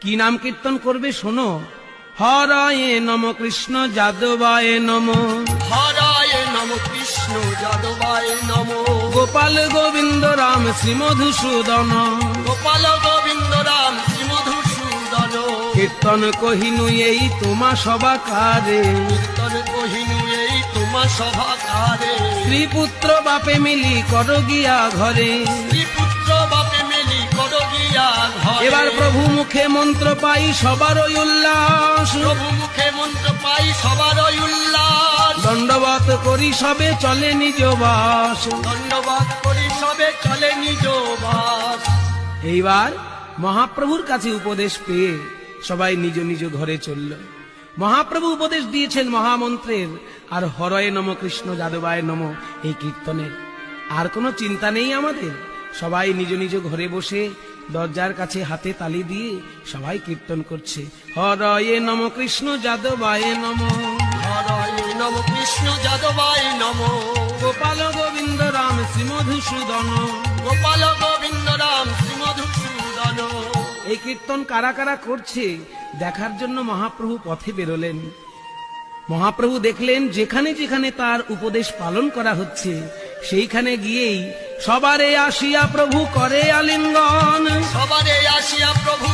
কি নাম কীর্তন করবে শোনো। হরায় নম কৃষ্ণ যাদবায় নম, হরায় নম কৃষ্ণ যাদবায় নম, গোপাল গোবিন্দ রাম শ্রী মধুসূদন, গোপাল গোবিন্দ রাম শ্রী মধুসূদন। কীর্তন কহিনু এই তোমা সবাকারে, কীর্তন কহিনু এই তোমা সভাকারে, স্ত্রী পুত্র বাপে মিলি কর গিয়া ঘরে। স্ত্রী পুত্র বাপে মিলি কর গিয়া ঘরে। এবার প্রভু মুখে মন্ত্র পাই সবারই উল্লাস, প্রভু মুখে মন্ত্র পাই সবারই উল্লাস। দণ্ডবত করি সবে চলে নিজ বাস। ধন্যবাদ করি সবে চলে নিজ বাস। এইবার মহাপ্রভুর কাছে উপদেশ পেয়ে সবাই নিজ নিজ ঘরে চলল। মহাপ্রভু উপদেশ দিয়েছেন মহামন্ত্রের আর হরয়ে নম কৃষ্ণ যাদবায় নম এই কীর্তনের। আর কোনো চিন্তা নেই আমাদের। সবাই নিজ নিজ ঘরে বসে দরজার কাছে হাতে তালি দিয়ে সবাই কীর্তন করছে। হরয়ে নম কৃষ্ণ যাদবায় নম, হরায় নম কৃষ্ণ যাদবায় নম, গোপাল গোবিন্দ রাম শ্রী মধুসূদন। গোপাল গোবিন্দ রাম শ্রী মধুসূদন। এই কীর্তন কারা কারা করছে দেখার জন্য মহাপ্রভু পথে বেরোলেন। মহাপ্রভু দেখলেন যেখানে যেখানে তার উপদেশ পালন করা হচ্ছে সেইখানে গিয়েই সবারে আসিয়া প্রভু করে আলিঙ্গন। সবারে আসিয়া প্রভু